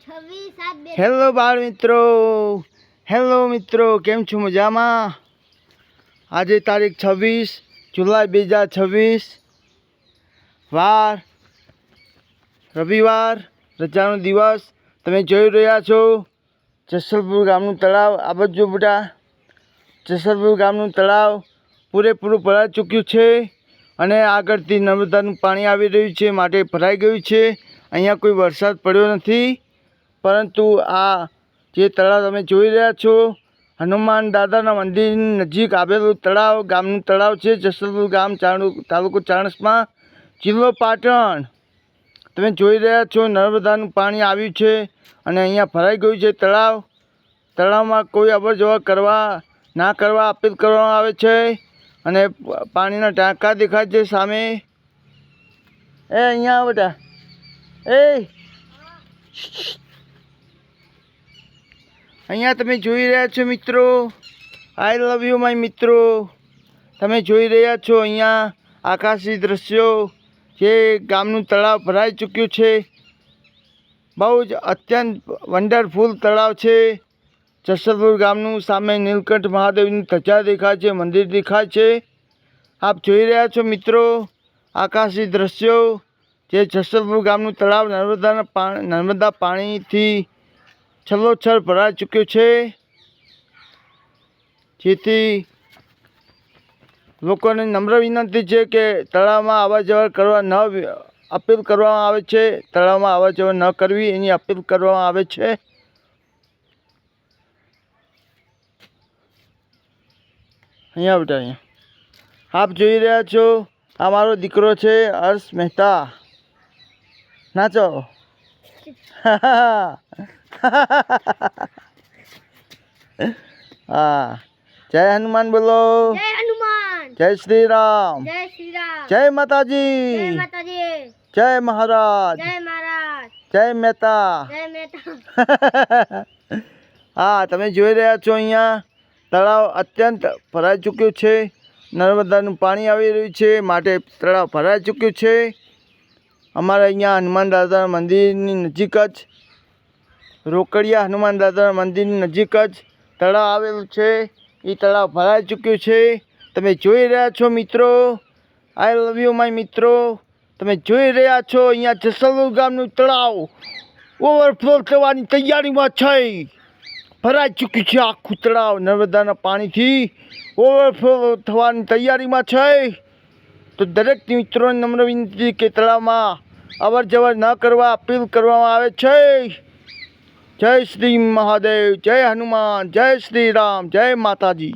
Hello બાળ મિત્રો, hello મિત્રો, કેમ છો? મજામાં? આજે તારીખ 26 જુલાઈ 2026, વાર રવિવાર, રજાનો દિવસ. તમે જોઈ રહ્યા છો જસલપુર ગામનું તળાવ. આ બાજુ બેટા જસલપુર ગામનું તળાવ પૂરેપૂરું ભરાઈ ચૂક્યું છે અને આગળથી નર્મદાનું પાણી આવી રહ્યું છે, માટે ભરાઈ ગયું છે. અહીંયા કોઈ વરસાદ પડ્યો નથી, પરંતુ આ જે તળાવ તમે જોઈ રહ્યા છો હનુમાન દાદાના મંદિરની નજીક આવેલું તળાવ, ગામનું તળાવ છે. જસલપુર ગામ, તાલુકો ચાણસ્મા, જિલ્લો પાટણ. તમે જોઈ રહ્યા છો નર્મદાનું પાણી આવ્યું છે અને અહીંયા ભરાઈ ગયું છે તળાવ. તળાવમાં કોઈ અવર જવર ના કરવા અપીલ કરવામાં આવે છે અને પાણીના ટાંકા દેખાય છે સામે. અહીંયા બેટા, અહીંયા તમે જોઈ રહ્યા છો મિત્રો, આઈ લવ યુ માય મિત્રો. તમે જોઈ રહ્યા છો અહીંયા આકાશી દ્રશ્યો, જે ગામનું તળાવ ભરાઈ ચૂક્યું છે. બહુ જ અત્યંત વન્ડરફુલ તળાવ છે જસલપુર ગામનું. સામે નીલકંઠ મહાદેવની ધજા દેખાય છે, મંદિર દેખાય છે. આપ જોઈ રહ્યા છો મિત્રો આકાશી દ્રશ્યો, જે જસલપુર ગામનું તળાવ નર્મદા પાણીથી છલોછલ ભરાઈ ચૂક્યું છે. જેથી લોકોને નમ્ર વિનંતી છે કે તળાવમાં અવર જવર કરવા અપીલ કરવામાં આવે છે. તળાવમાં અવર જવર ન કરવી એની અપીલ કરવામાં આવે છે. અહીંયા બેટા, અહીંયા આપ જોઈ રહ્યા છો આ મારો દીકરો છે હર્ષ મહેતા. નાચો. હા, જય હનુમાન બોલો. જય હનુમાન. જય શ્રી રામ. જય શ્રી રામ. જય માતાજી. જય માતાજી. જય મહારાજ. જય મહારાજ. જય મહેતા. જય મહેતા. હા, તમે જોઈ રહ્યા છો અહીંયા તળાવ અત્યંત ભરાઈ ચૂક્યું છે. નર્મદાનું પાણી આવી રહ્યું છે, માટે તળાવ ભરાઈ ચૂક્યું છે. અમારે અહીંયા હનુમાન દાદાના મંદિરની નજીક જ, રોકડિયા હનુમાન દાદાના મંદિરની નજીક જ તળાવ આવેલું છે. એ તળાવ ભરાઈ ચૂક્યું છે. તમે જોઈ રહ્યા છો મિત્રો, આઈ લવ યુ માય મિત્રો. તમે જોઈ રહ્યા છો અહીંયા જસલપુર ગામનું તળાવ ઓવરફ્લો થવાની તૈયારીમાં છે. ભરાઈ ચૂક્યું છે આખું તળાવ નર્મદાના પાણીથી ઓવરફ્લો થવાની તૈયારીમાં છે. તો દરેક મિત્રોને નમ્ર વિનંતી કે તળાવમાં અવર જવર ન કરવા અપીલ કરવામાં આવે છે. જય શ્રી મહાદેવ, જય હનુમાન, જય શ્રી રામ, જય માતાજી.